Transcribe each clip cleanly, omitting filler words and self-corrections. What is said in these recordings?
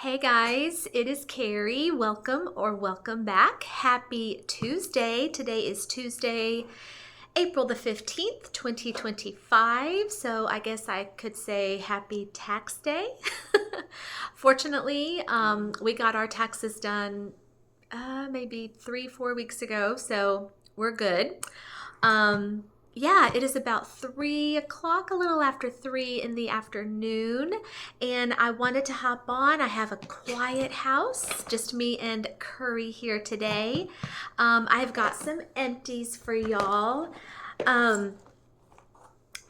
Hey guys, it is Kerri. Welcome or welcome back. Happy Tuesday. Today is Tuesday, April the 15th, 2025. So I guess I could say happy tax day. Fortunately, we got our taxes done maybe 3-4 weeks ago, so we're good. Yeah, it is about 3 o'clock, a little after 3 in the afternoon, and I wanted to hop on. I have a quiet house, just me and Kerri here today. I've got some empties for y'all. I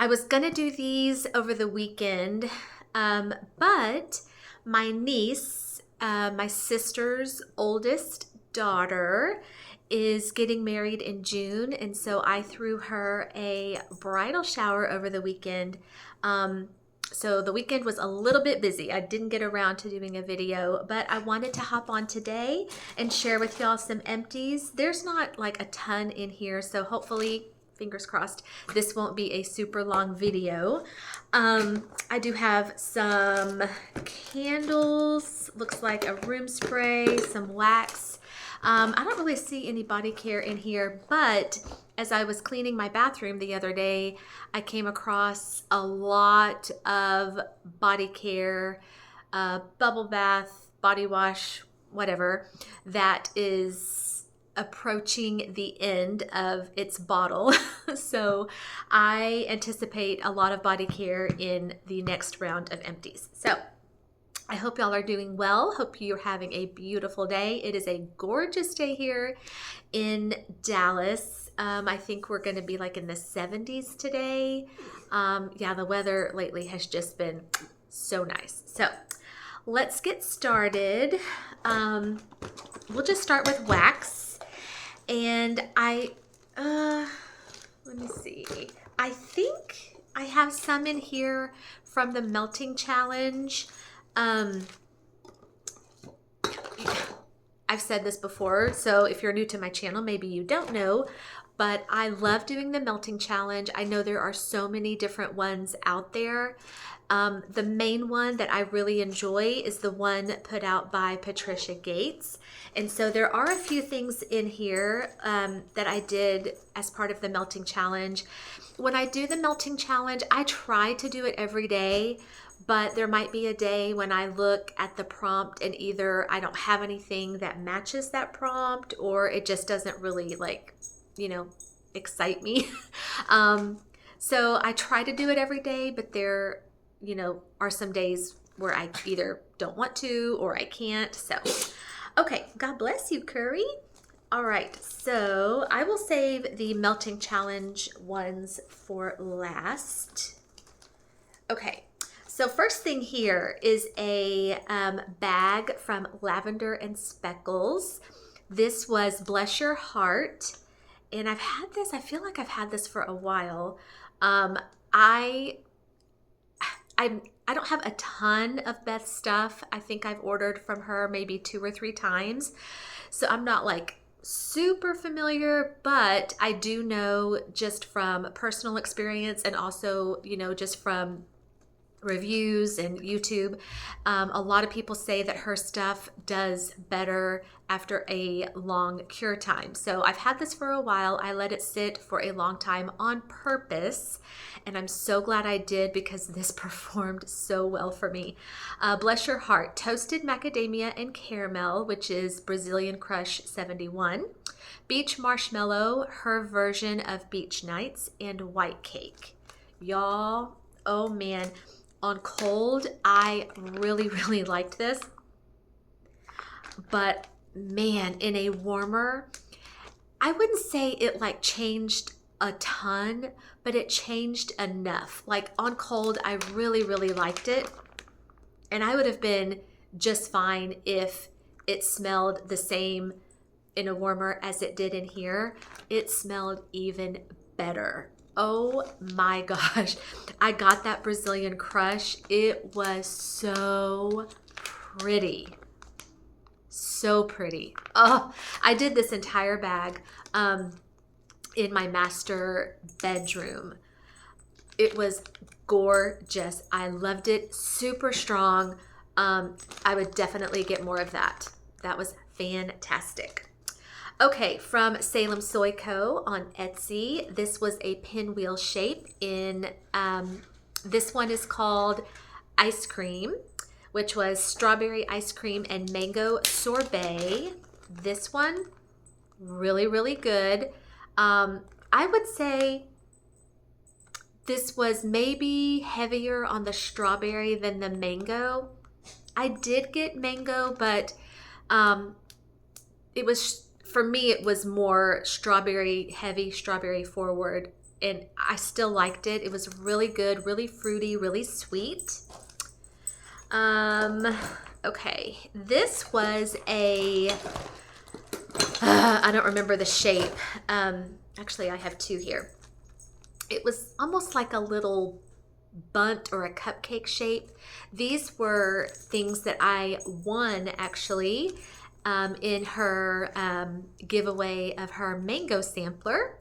was gonna do these over the weekend, but my niece, my sister's oldest daughter, is getting married in June, and so I threw her a bridal shower over the weekend. So the weekend was a little bit busy. I didn't get around to doing a video, but I wanted to hop on today and share with y'all some empties. There's not like a ton in here, so hopefully, fingers crossed, this won't be a super long video. I do have some candles, looks like a room spray, some wax. I don't really see any body care in here, but as I was cleaning my bathroom the other day, I came across a lot of body care, bubble bath, body wash, whatever, that is approaching the end of its bottle. So I anticipate a lot of body care in the next round of empties. So I hope y'all are doing well. Hope you're having a beautiful day. It is a gorgeous day here in Dallas. I think we're going to be like in the 70s today. Yeah, the weather lately has just been so nice. So let's get started. We'll just start with wax. And let me see. I think I have some in here from the melting challenge. I've said this before, so if you're new to my channel, maybe you don't know, but I love doing the melting challenge. I know there are so many different ones out there. The main one that I really enjoy is the one put out by Patricia Gates. And so there are a few things in here that I did as part of the melting challenge. When I do the melting challenge, I try to do it every day, but there might be a day when I look at the prompt and either I don't have anything that matches that prompt or it just doesn't really excite me. So I try to do it every day, but there, are some days where I either don't want to or I can't. So, okay, God bless you, Kerri. All right, so I will save the melting challenge ones for last. Okay. So first thing here is a bag from Lavender and Speckles. This was Bless Your Heart. And I've had this, I feel like I've had this for a while. I don't have a ton of Beth's stuff. I think I've ordered from her maybe 2 or 3 times. So I'm not like super familiar, but I do know just from personal experience and also, just from reviews and YouTube, a lot of people say that her stuff does better after a long cure time. So I've had this for a while. I let it sit for a long time on purpose, and I'm so glad I did because this performed so well for me. Bless Your Heart, Toasted Macadamia and Caramel, which is Brazilian Crush 71, Beach Marshmallow, her version of Beach Nights, and White Cake. Y'all, oh man. On cold, I really, really liked this. But man, in a warmer, I wouldn't say it like changed a ton, but it changed enough. Like on cold, I really, really liked it. And I would have been just fine if it smelled the same in a warmer as it did in here. It smelled even better. Oh my gosh, I got that Brazilian Crush. It was so pretty. So pretty. Oh, I did this entire bag in my master bedroom. It was gorgeous. I loved it. Super strong. I would definitely get more of that. That was fantastic. Okay, from Salem Soy Co. on Etsy. This was a pinwheel shape in, this one is called Ice Cream, which was strawberry ice cream and mango sorbet. This one, really, really good. I would say this was maybe heavier on the strawberry than the mango. I did get mango, but it was, for me, it was more strawberry heavy, strawberry forward, and I still liked it. It was really good, really fruity, really sweet. Okay, this was a, I don't remember the shape. Actually, I have two here. It was almost like a little bunt or a cupcake shape. These were things that I won actually in her giveaway of her mango sampler.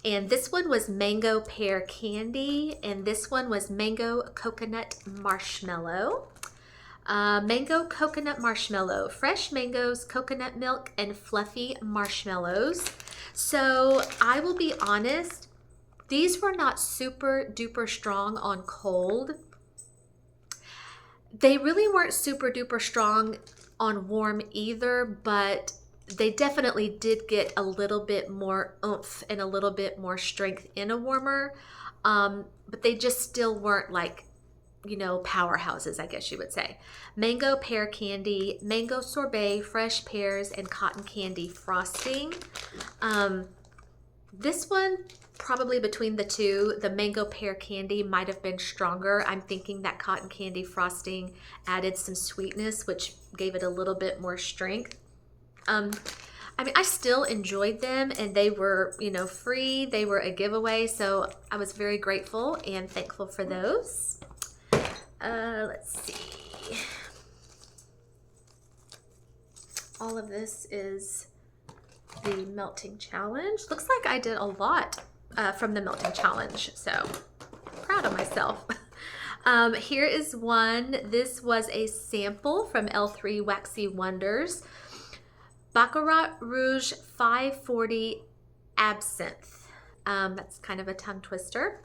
And this one was mango pear candy, and this one was mango coconut marshmallow. Mango coconut marshmallow, fresh mangoes, coconut milk, and fluffy marshmallows. So I will be honest, these were not super duper strong on cold. They really weren't super duper strong on warm either, but they definitely did get a little bit more oomph and a little bit more strength in a warmer. But they just still weren't like, you know, powerhouses, I guess you would say. Mango pear candy, mango sorbet, fresh pears, and cotton candy frosting. This one, probably between the two, the mango pear candy might have been stronger. I'm thinking that cotton candy frosting added some sweetness, which gave it a little bit more strength. I mean, I still enjoyed them, and they were, you know, free. They were a giveaway, so I was very grateful and thankful for those. Let's see. All of this is the melting challenge. Looks like I did a lot from the melting challenge, so proud of myself. Here is one. This was a sample from L3 Waxy Wonders. Baccarat Rouge 540 Absinthe. That's kind of a tongue twister.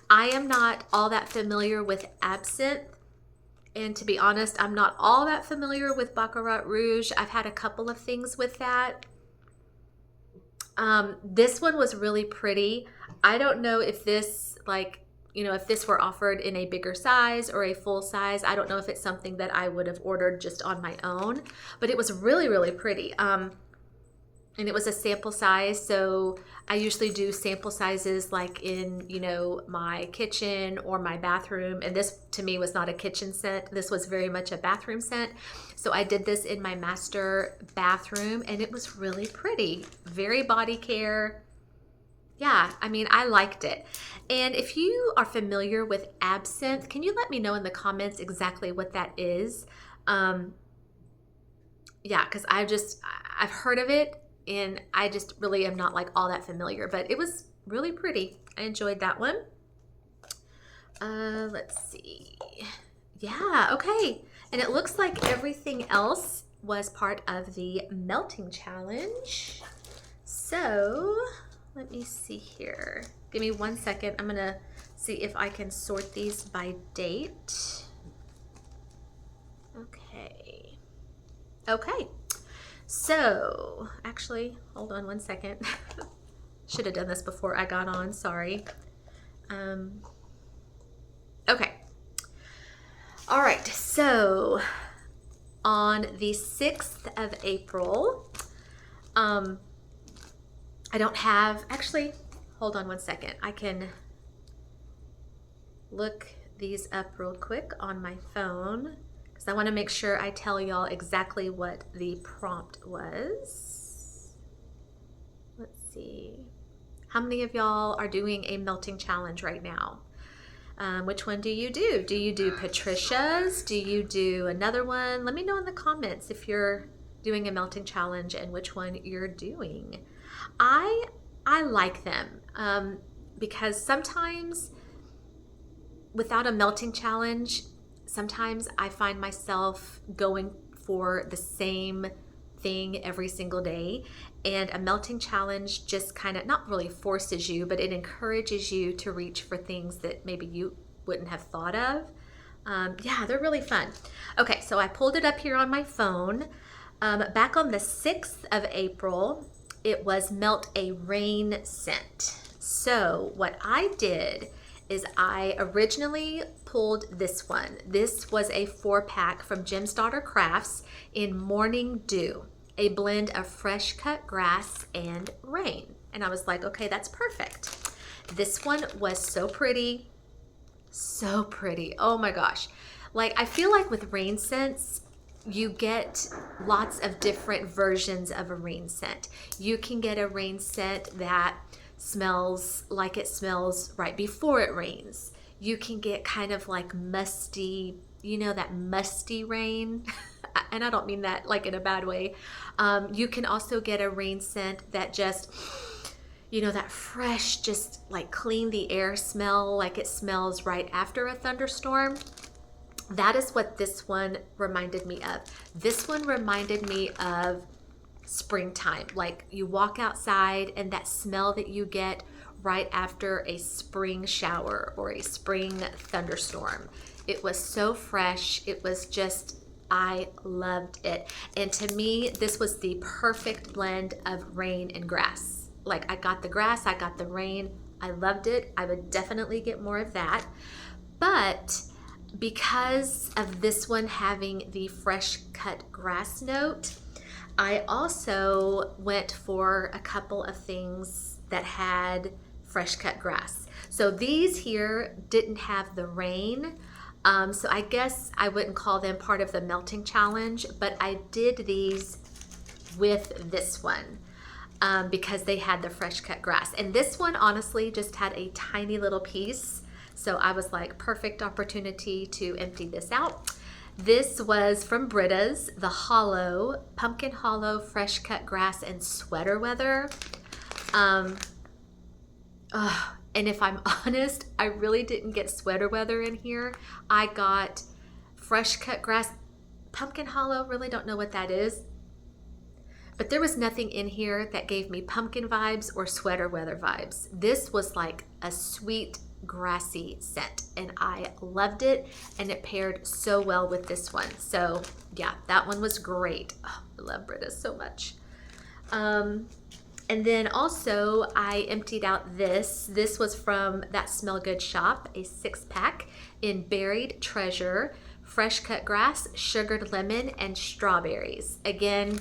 I am not all that familiar with absinthe, and to be honest, I'm not all that familiar with Baccarat Rouge. I've had a couple of things with that. This one was really pretty. I don't know if this, like, you know, if this were offered in a bigger size or a full size. I don't know if it's something that I would have ordered just on my own, but it was really, really pretty. And it was a sample size, so I usually do sample sizes like in, you know, my kitchen or my bathroom, and this to me was not a kitchen scent. This was very much a bathroom scent. So I did this in my master bathroom, and it was really pretty. Very body care. Yeah, I mean, I liked it. And if you are familiar with absinthe, can you let me know in the comments exactly what that is? Yeah, because I've heard of it, and I just really am not like all that familiar, but it was really pretty. I enjoyed that one. Let's see. Yeah, okay. And it looks like everything else was part of the melting challenge. So let me see here. Give me 1 second. I'm gonna see if I can sort these by date. Okay. Okay. So, actually, hold on 1 second. Should have done this before I got on, sorry. Okay. All right, so on the 6th of April, I don't have, actually, hold on 1 second. I can look these up real quick on my phone, because I want to make sure I tell y'all exactly what the prompt was. Let's see. How many of y'all are doing a melting challenge right now? Which one do you do? Do you do Patricia's? Do you do another one? Let me know in the comments if you're doing a melting challenge and which one you're doing. I like them because sometimes without a melting challenge, sometimes I find myself going for the same thing every single day, and a melting challenge just kind of not really forces you, but it encourages you to reach for things that maybe you wouldn't have thought of. Yeah, they're really fun. Okay, so I pulled it up here on my phone. Back on the 6th of April, it was Melt a Rain scent. So what I did is I originally pulled this one. This was a 4-pack from Jim's Daughter Crafts in Morning Dew, a blend of fresh cut grass and rain. And I was like, okay, that's perfect. This one was so pretty. So pretty. Oh my gosh. Like, I feel like with rain scents, you get lots of different versions of a rain scent. You can get a rain scent that smells like it smells right before it rains. You can get kind of like musty, you know, that musty rain. And I don't mean that like in a bad way. You can also get a rain scent that just, you know, that fresh, just like clean the air smell, like it smells right after a thunderstorm. That is what this one reminded me of. This one reminded me of springtime. Like you walk outside and that smell that you get right after a spring shower or a spring thunderstorm. It was so fresh. It was just, I loved it. And to me, this was the perfect blend of rain and grass. Like I got the grass, I got the rain. I loved it. I would definitely get more of that. But because of this one having the fresh cut grass note, I also went for a couple of things that had fresh cut grass. So these here didn't have the rain. So I guess I wouldn't call them part of the melting challenge, but I did these with this one because they had the fresh cut grass. And this one honestly just had a tiny little piece. So I was like, perfect opportunity to empty this out. This was from Britta's, the Hollow, Pumpkin Hollow Fresh Cut Grass and Sweater Weather. And if I'm honest, I really didn't get sweater weather in here. I got fresh cut grass. Pumpkin Hollow, really don't know what that is. But there was nothing in here that gave me pumpkin vibes or sweater weather vibes. This was like a sweet, grassy scent, and I loved it, and it paired so well with this one. So yeah, that one was great. Oh, I love Brita so much. And then also I emptied out this. This was from That Smell Good shop, a 6-pack in Buried Treasure, fresh cut grass, sugared lemon, and strawberries. Again,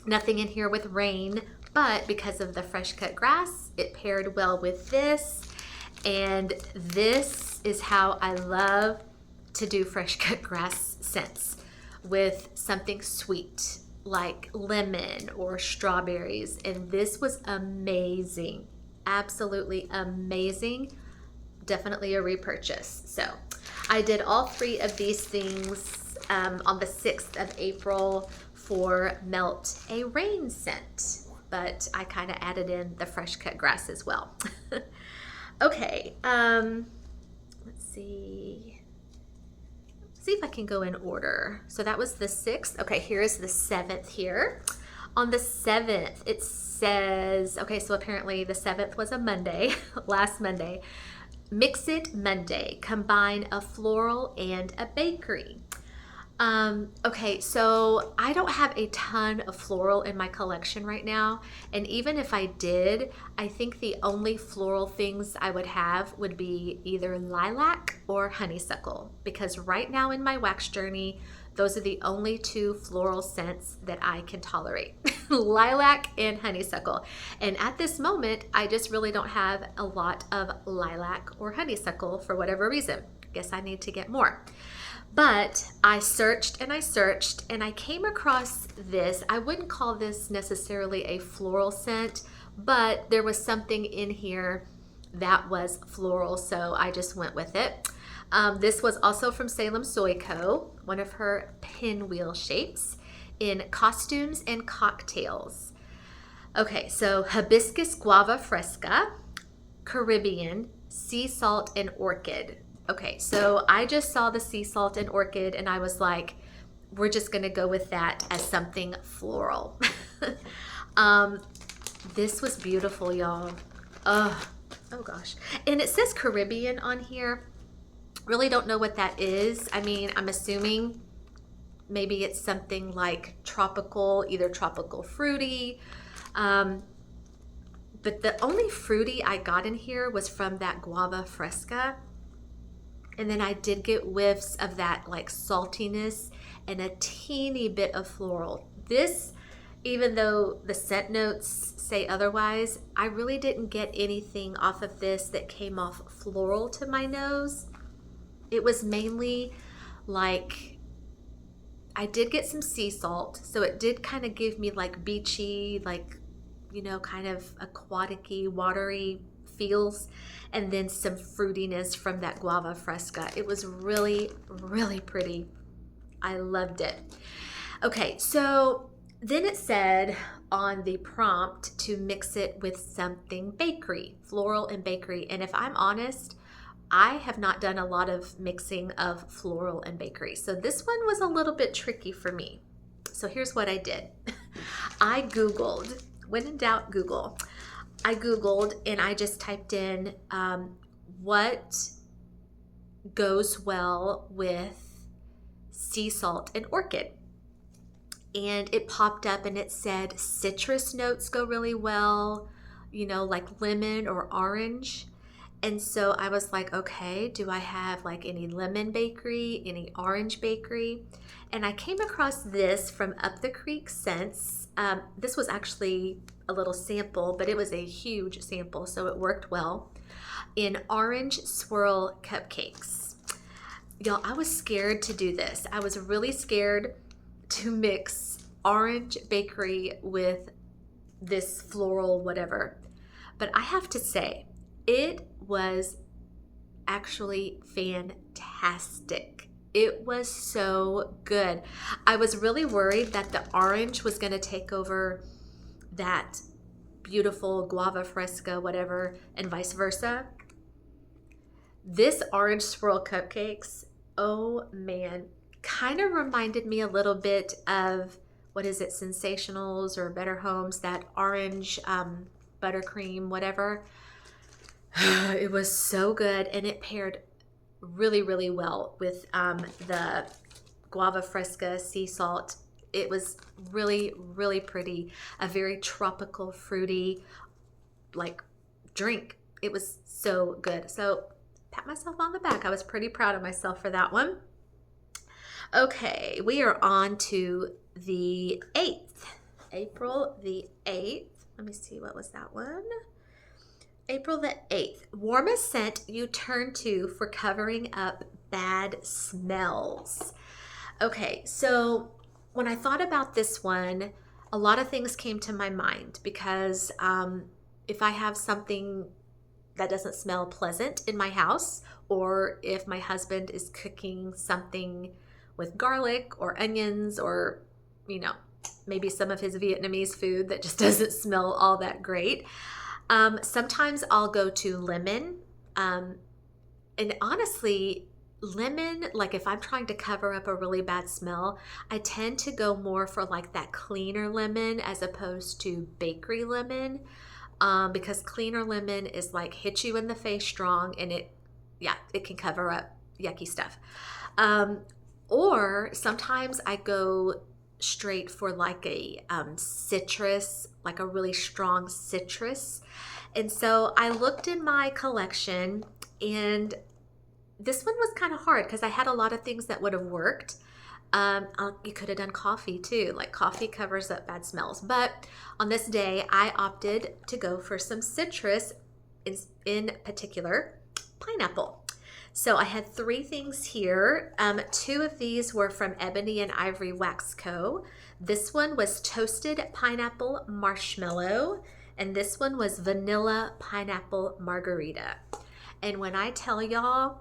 nothing in here with rain, but because of the fresh cut grass, it paired well with this. And this is how I love to do fresh cut grass scents, with something sweet like lemon or strawberries. And this was amazing, absolutely amazing. Definitely a repurchase. So I did all 3 of these things on the 6th of April for Melt a Rain scent, but I kind of added in the fresh cut grass as well. Okay, let's see if I can go in order. So that was the 6th. Okay, here is the 7th here. On the 7th, it says, okay, so apparently the 7th was a Monday, last Monday. Mix It Monday, combine a floral and a bakery. Okay, so I don't have a ton of floral in my collection right now, and even if I did, I think the only floral things I would have would be either lilac or honeysuckle, because right now in my wax journey, those are the only 2 floral scents that I can tolerate. Lilac and honeysuckle. And at this moment, I just really don't have a lot of lilac or honeysuckle for whatever reason. Guess I need to get more. But I searched and I came across this. I wouldn't call this necessarily a floral scent, but there was something in here that was floral, so I just went with it. This was also from Salem Soy Co., one of her pinwheel shapes, in Costumes and Cocktails. Okay, so Hibiscus Guava Fresca, Caribbean, Sea Salt, and Orchid. Okay, so I just saw the sea salt and orchid and I was like, we're just gonna go with that as something floral. um, this was beautiful, y'all. Oh gosh. And it says Caribbean on here. Really don't know what that is. I mean, I'm assuming maybe it's something like tropical, either tropical fruity. But the only fruity I got in here was from that guava fresca. And then I did get whiffs of that like saltiness and a teeny bit of floral. This, even though the scent notes say otherwise, I really didn't get anything off of this that came off floral to my nose. It was mainly like, I did get some sea salt, so it did kind of give me like beachy, like, you know, kind of aquatic-y, watery feels, and then some fruitiness from that guava fresca. It was really, really pretty. I loved it. Okay, so then it said on the prompt to mix it with something bakery, floral and bakery. And if I'm honest, I have not done a lot of mixing of floral and bakery. So this one was a little bit tricky for me. So here's what I did. I Googled, when in doubt, Google. I Googled and I just typed in what goes well with sea salt and orchid. And it popped up and it said citrus notes go really well, you know, like lemon or orange. And so I was like, okay, do I have like any lemon bakery, any orange bakery? And I came across this from Up the Creek Scents. This was actually a little sample, but it was a huge sample, so it worked well. In orange swirl cupcakes. Y'all, I was scared to do this. I was really scared to mix orange bakery with this floral whatever. But I have to say, it was actually fantastic. It was so good. I was really worried that the orange was going to take over that beautiful guava fresca, whatever, and vice versa. This orange swirl cupcakes, oh man, kind of reminded me a little bit of, what is it, Sensationals or Better Homes, that orange buttercream, whatever. It was so good, and it paired really, really well with the guava fresca sea salt. It was really, really pretty. A very tropical, fruity, like, drink. It was so good. So, pat myself on the back. I was pretty proud of myself for that one. Okay, we are on to the 8th. April the 8th. Let me see, what was that one? April the 8th. Warmest scent you turn to for covering up bad smells. Okay, so when I thought about this one, a lot of things came to my mind because if I have something that doesn't smell pleasant in my house, or if my husband is cooking something with garlic or onions, or, you know, maybe some of his Vietnamese food that just doesn't smell all that great, sometimes I'll go to lemon. And honestly, lemon, like if I'm trying to cover up a really bad smell, I tend to go more for like that cleaner lemon as opposed to bakery lemon, because cleaner lemon is like hit you in the face strong, and it can cover up yucky stuff. Or sometimes I go straight for like a citrus, like a really strong citrus. And so I looked in my collection, and this one was kind of hard because I had a lot of things that would have worked. You could have done coffee too. Like coffee covers up bad smells. But on this day, I opted to go for some citrus, in particular, pineapple. So I had 3 things here. 2 of these were from Ebony and Ivory Wax Co. This one was toasted pineapple marshmallow, and this one was vanilla pineapple margarita. And when I tell y'all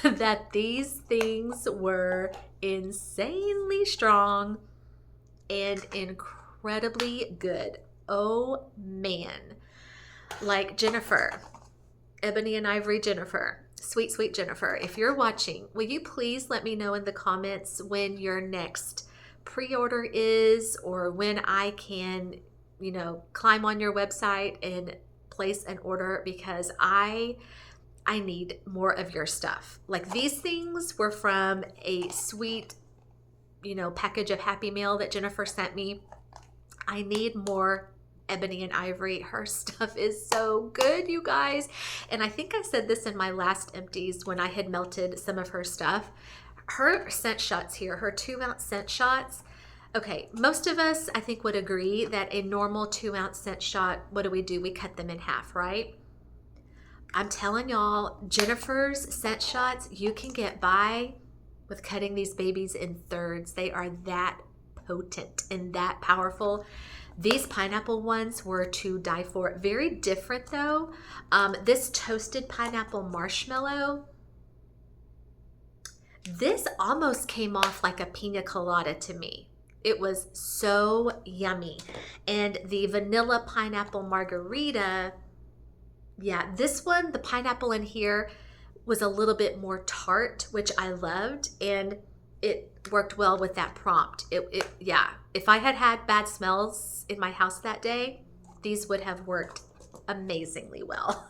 that these things were insanely strong and incredibly good, oh man. Like Jennifer, Ebony and Ivory Jennifer. Sweet, sweet Jennifer, if you're watching, will you please let me know in the comments when your next pre-order is, or when I can, climb on your website and place an order, because I need more of your stuff. Like, these things were from a sweet, package of Happy Meal that Jennifer sent me. I need more Ebony and Ivory. Her stuff is so good, you guys. And I think I said this in my last Empties when I had melted some of her stuff. Her scent shots here, her 2-ounce scent shots. Okay, most of us, I think, would agree that a normal 2-ounce scent shot, what do? We cut them in half, right? I'm telling y'all, Jennifer's scent shots, you can get by with cutting these babies in thirds. They are that potent and that powerful. These pineapple ones were to die for. Very different though. This toasted pineapple marshmallow, this almost came off like a pina colada to me. It was so yummy. And the vanilla pineapple margarita, yeah, this one, the pineapple in here was a little bit more tart, which I loved, and it worked well with that prompt. Yeah, if I had had bad smells in my house that day, these would have worked amazingly well.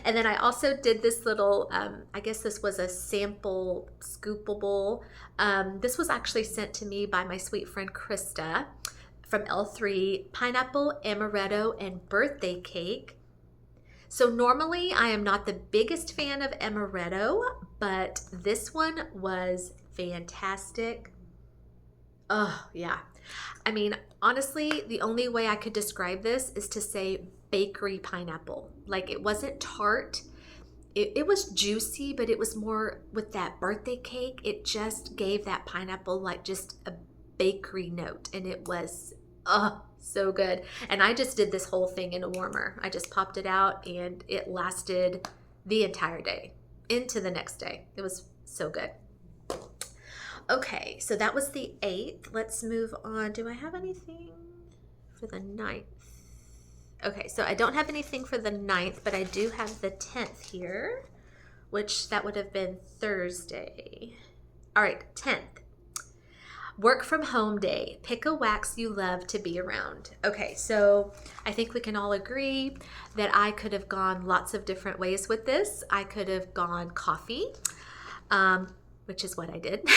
And then I also did this little, I guess this was a sample scoopable. This was actually sent to me by my sweet friend Krista from L3, pineapple, amaretto, and birthday cake. So normally I am not the biggest fan of amaretto, but this one was fantastic. Oh, yeah. I mean, honestly, the only way I could describe this is to say bakery pineapple. Like, it wasn't tart. It was juicy, but it was more with that birthday cake. It just gave that pineapple like just a bakery note, and it was, so good. And I just did this whole thing in a warmer. I just popped it out and it lasted the entire day into the next day. It was so good. Okay, so that was the 8th. Let's move on. Do I have anything for the 9th? Okay, so I don't have anything for the 9th, but I do have the 10th here, which that would have been Thursday. All right, 10th. Work from home day. Pick a wax you love to be around. Okay, so I think we can all agree that I could have gone lots of different ways with this. I could have gone coffee, which is what I did.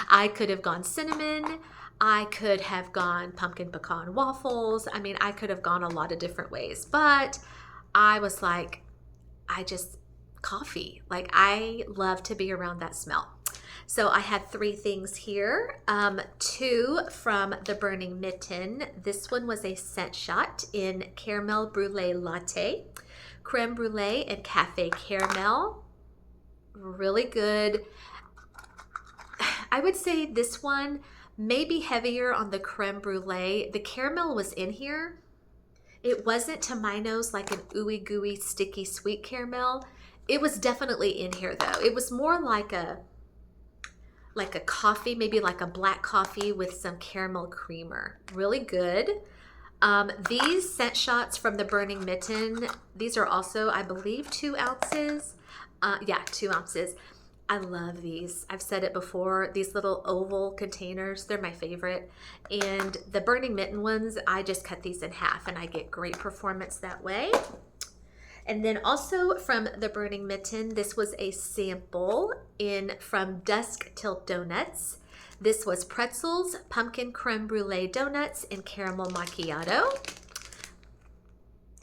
I could have gone cinnamon. I could have gone pumpkin pecan waffles. I mean, I could have gone a lot of different ways, but I was like, coffee. Like, I love to be around that smell. So I had 3 things here. 2 from the Burning Mitten. This one was a scent shot in caramel brulee latte, creme brulee, and cafe caramel. Really good. I would say this one may be heavier on the creme brulee. The caramel was in here. It wasn't, to my nose, like an ooey gooey sticky sweet caramel. It was definitely in here though. It was more like a coffee, maybe like a black coffee with some caramel creamer. Really good. These scent shots from the Burning Mitten, these are also, I believe, 2 ounces. Yeah, 2 ounces. I love these. I've said it before. These little oval containers, they're my favorite. And the Burning Mitten ones, I just cut these in half and I get great performance that way. And then also from the Burning Mitten, this was a sample in From Dusk Till Donuts. This was pretzels, pumpkin creme brulee donuts, and caramel macchiato.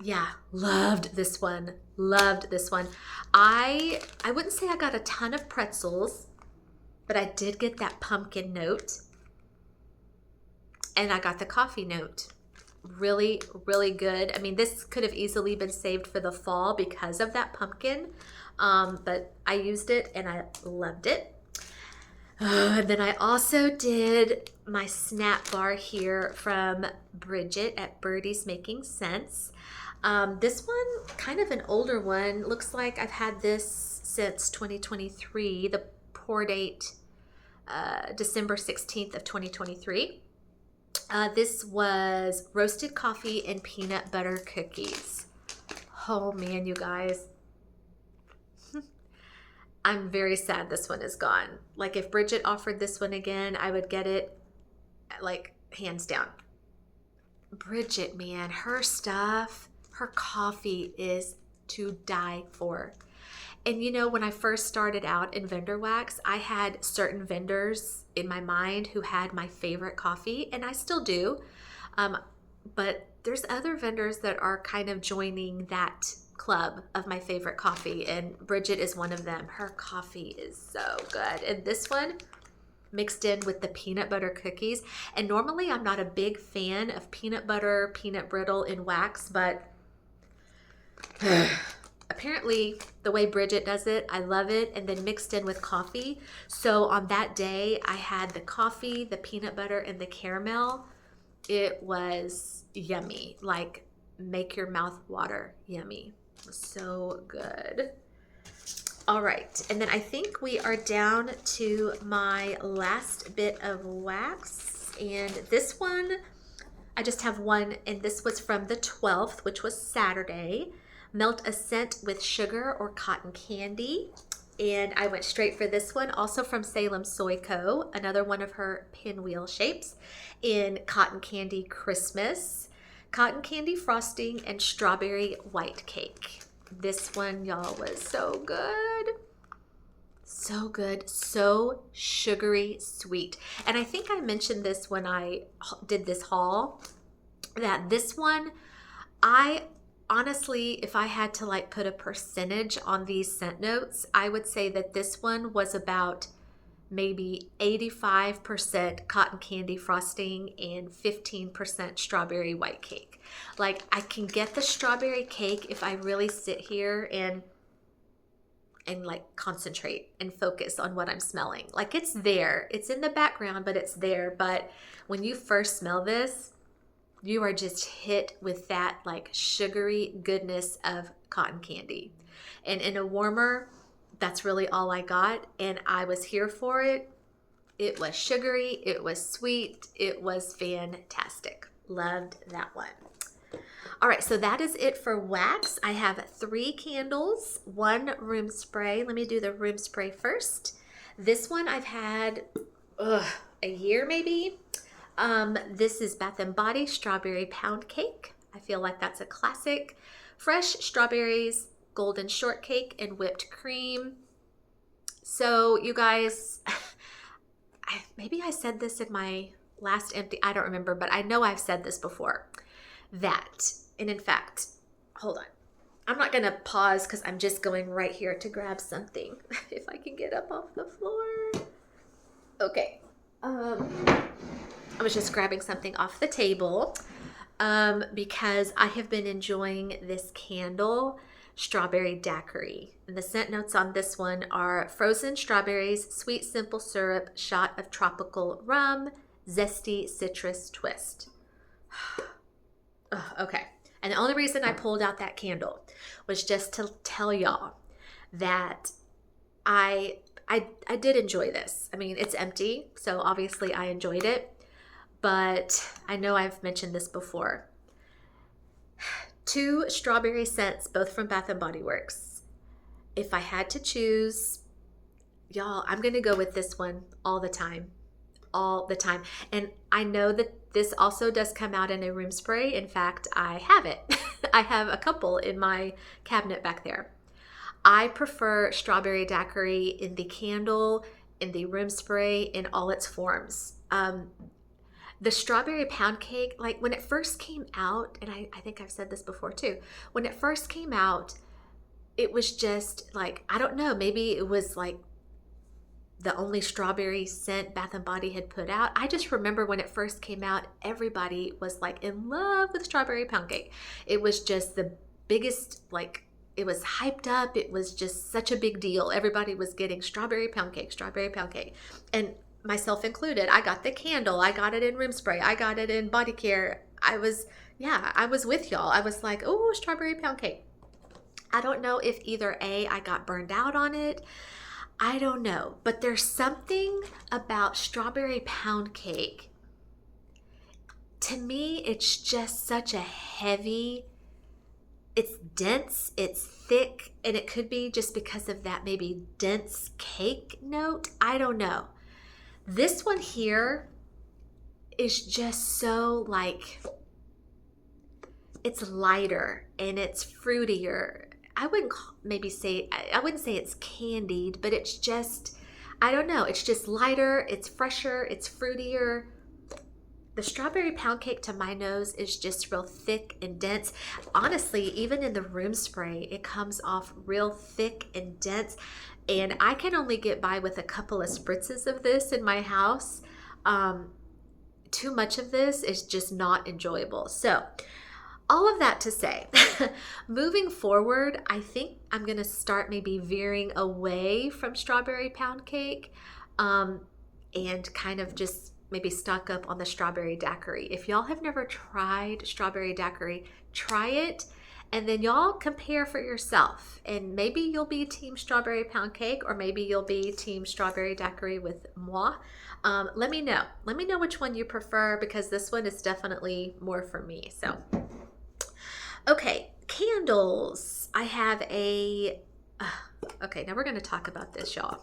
Yeah, loved this one. Loved this one. I wouldn't say I got a ton of pretzels, but I did get that pumpkin note. And I got the coffee note. Really, really good. I mean, this could have easily been saved for the fall because of that pumpkin, but I used it and I loved it. And then I also did my snap bar here from Bridget at Birdie's Making Sense. This one, kind of an older one. Looks like I've had this since 2023. The pour date, December 16th of 2023. This was roasted coffee and peanut butter cookies. Oh man, you guys. I'm very sad this one is gone. Like if Bridget offered this one again, I would get it like hands down. Bridget, man, her stuff, her coffee is to die for. And you know, when I first started out in vendor wax, I had certain vendors in my mind who had my favorite coffee, and I still do. But there's other vendors that are kind of joining that club of my favorite coffee, and Bridget is one of them. Her coffee is so good. And this one mixed in with the peanut butter cookies. And normally I'm not a big fan of peanut butter, peanut brittle in wax, but apparently the way Bridget does it, I love it. And then mixed in with coffee. So on that day, I had the coffee, the peanut butter, and the caramel. It was yummy, like make your mouth water yummy. So good. All right, and then I think we are down to my last bit of wax, and this one, I just have one, and this was from the 12th, which was Saturday. Melt a scent with sugar or cotton candy, and I went straight for this one, also from Salem Soy Co., another one of her pinwheel shapes, in Cotton Candy Christmas, cotton candy frosting, and strawberry white cake. This one, y'all, was so good. So good. So sugary sweet. And I think I mentioned this when I did this haul, that this one, I honestly, if I had to like put a percentage on these scent notes, I would say that this one was about maybe 85% cotton candy frosting and 15% strawberry white cake. Like I can get the strawberry cake if I really sit here and like concentrate and focus on what I'm smelling. Like it's there, it's in the background, but it's there. But when you first smell this, you are just hit with that like sugary goodness of cotton candy. And in a warmer, that's really all I got, and I was here for it. It was sugary, it was sweet, it was fantastic. Loved that one. All right, so that is it for wax. I have 3 candles, 1 room spray. Let me do the room spray first. This one I've had a year maybe. This is Bath & Body Strawberry Pound Cake. I feel like that's a classic. Fresh strawberries, golden shortcake, and whipped cream. So you guys, maybe I said this in my last empty, I don't remember, but I know I've said this before. And in fact, hold on. I'm not going to pause because I'm just going right here to grab something. If I can get up off the floor. Okay. I was just grabbing something off the table because I have been enjoying this candle, Strawberry Daiquiri. And the scent notes on this one are frozen strawberries, sweet simple syrup, shot of tropical rum, zesty citrus twist. Okay. And the only reason I pulled out that candle was just to tell y'all that I did enjoy this. I mean, it's empty, so obviously I enjoyed it. But I know I've mentioned this before. 2 strawberry scents, both from Bath & Body Works. If I had to choose, y'all, I'm going to go with this one all the time. All the time. And I know that this also does come out in a room spray. In fact, I have it. I have a couple in my cabinet back there. I prefer Strawberry Daiquiri in the candle, in the room spray, in all its forms. The strawberry pound cake, like when it first came out, and I think I've said this before too, when it first came out, it was just like, I don't know, maybe it was like the only strawberry scent Bath & Body had put out. I just remember when it first came out, everybody was like in love with strawberry pound cake. It was just the biggest, like, it was hyped up. It was just such a big deal. Everybody was getting strawberry pound cake, strawberry pound cake. And myself included, I got the candle. I got it in room spray. I got it in body care. I was with y'all. I was like, oh, strawberry pound cake. I don't know if either A, I got burned out on it. I don't know. But there's something about strawberry pound cake. To me, it's just such a heavy It's dense, it's thick, and it could be just because of that maybe dense cake note. I don't know. This one here is just so like, it's lighter and it's fruitier. I wouldn't maybe say, I wouldn't say it's candied, but it's just, I don't know. It's just lighter, it's fresher, it's fruitier. The strawberry pound cake to my nose is just real thick and dense. Honestly, even in the room spray, it comes off real thick and dense. And I can only get by with a couple of spritzes of this in my house. Too much of this is just not enjoyable. So, all of that to say, moving forward, I think I'm going to start maybe veering away from strawberry pound cake and kind of just maybe stock up on the strawberry daiquiri. If y'all have never tried strawberry daiquiri, try it and then y'all compare for yourself. And maybe you'll be team strawberry pound cake or maybe you'll be team strawberry daiquiri with moi. Let me know. Let me know which one you prefer because this one is definitely more for me. So, okay, candles. I have okay, now we're going to talk about this, y'all.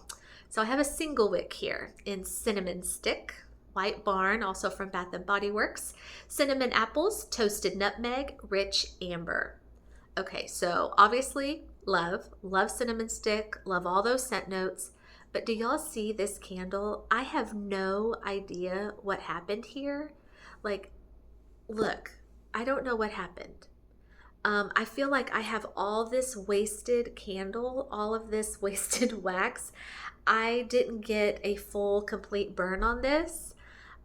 So I have a single wick here in cinnamon stick. White Barn, also from Bath & Body Works. Cinnamon apples, toasted nutmeg, rich amber. Okay, so obviously love cinnamon stick, love all those scent notes. But do y'all see this candle? I have no idea what happened here. Like, look, I don't know what happened. I feel like I have all this wasted candle, all of this wasted wax. I didn't get a full, complete burn on this.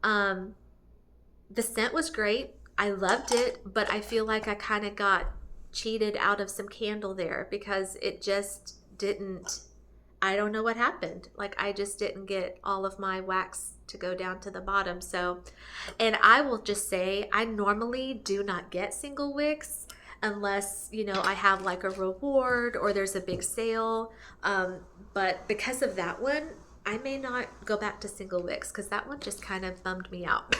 The scent was great. I loved it, but I feel like I kind of got cheated out of some candle there because it just didn't, I don't know what happened. Like I just didn't get all of my wax to go down to the bottom. So, and I will just say, I normally do not get single wicks unless, you know, I have like a reward or there's a big sale. But because of that one, I may not go back to single wicks because that one just kind of bummed me out.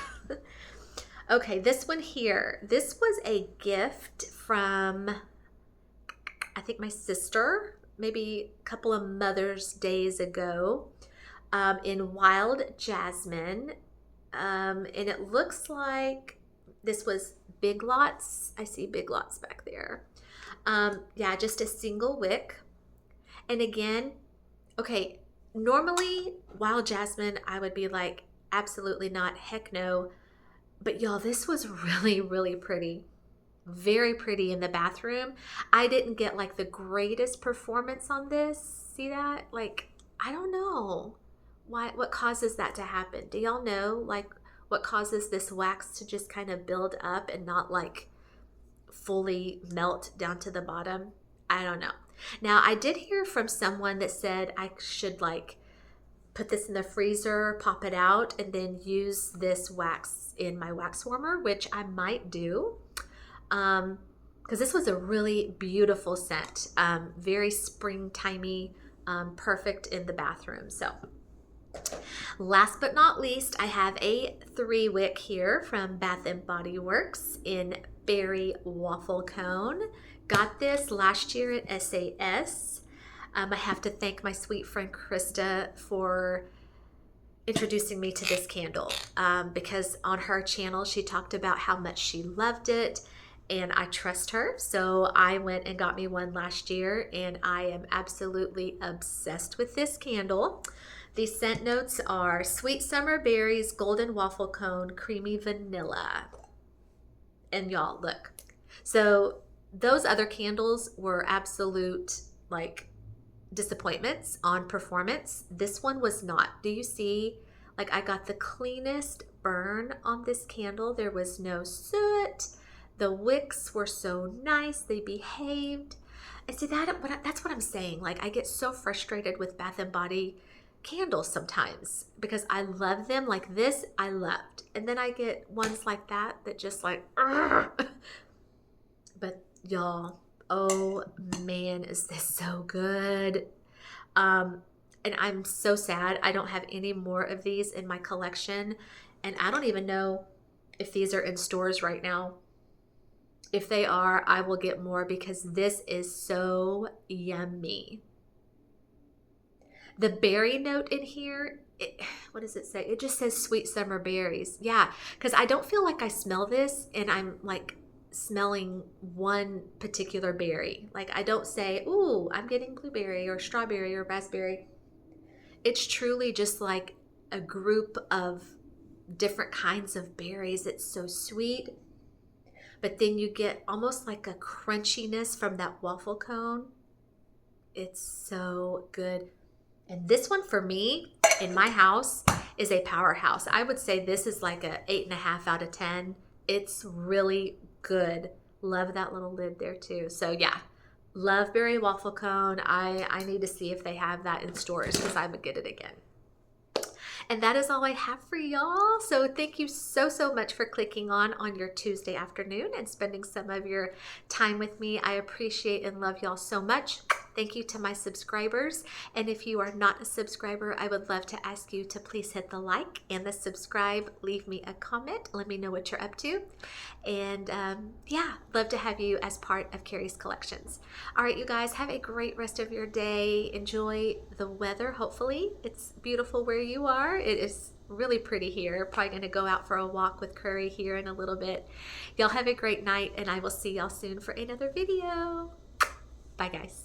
Okay, this one here. This was a gift from, I think my sister, maybe a couple of Mother's Days ago, in Wild Jasmine. And it looks like this was Big Lots. I see Big Lots back there. Yeah, just a single wick. And again, okay, normally Wild Jasmine, I would be like, absolutely not, heck no. But y'all, this was really, really pretty. Very pretty in the bathroom. I didn't get like the greatest performance on this. See that? Like, I don't know what causes that to happen. Do y'all know like what causes this wax to just kind of build up and not like fully melt down to the bottom? I don't know. Now, I did hear from someone that said I should like put this in the freezer, pop it out, and then use this wax in my wax warmer, which I might do. Because this was a really beautiful scent, very springtimey, perfect in the bathroom. So last but not least, I have a 3-wick here from Bath & Body Works in Berry Waffle Cone. Got this last year at SAS. I have to thank my sweet friend Krista for introducing me to this candle because on her channel she talked about how much she loved it and I trust her. So I went and got me one last year and I am absolutely obsessed with this candle. The scent notes are sweet summer berries, golden waffle cone, creamy vanilla. And y'all, look. So those other candles were absolute like disappointments on performance. This one was not. Do you see? Like I got the cleanest burn on this candle. There was no soot. The wicks were so nice. They behaved. And see that's what I'm saying. Like I get so frustrated with Bath and Body candles sometimes because I love them. Like this I loved. And then I get ones like that just like Urgh. But y'all, oh man, is this so good. And I'm so sad I don't have any more of these in my collection. And I don't even know if these are in stores right now. If they are, I will get more because this is so yummy. The berry note in here, what does it say? It just says sweet summer berries. Yeah, because I don't feel like I smell this and I'm like smelling one particular berry. Like I don't say, ooh, I'm getting blueberry or strawberry or raspberry. It's truly just like a group of different kinds of berries. It's so sweet, but then you get almost like a crunchiness from that waffle cone. It's so good. And this one for me in my house is a powerhouse. I would say this is like a 8.5 out of 10. It's really good. Love that little lid there too. So yeah, love berry waffle cone. I need to see if they have that in stores because I would get it again. And that is all I have for y'all. So thank you so much for clicking on your Tuesday afternoon and spending some of your time with me. I appreciate and love y'all so much. Thank you to my subscribers. And if you are not a subscriber, I would love to ask you to please hit the like and the subscribe. Leave me a comment. Let me know what you're up to. And yeah, love to have you as part of Kerri's Collections. All right, you guys, have a great rest of your day. Enjoy the weather. Hopefully it's beautiful where you are. It is really pretty here. Probably going to go out for a walk with Kerri here in a little bit. Y'all have a great night, and I will see y'all soon for another video. Bye, guys.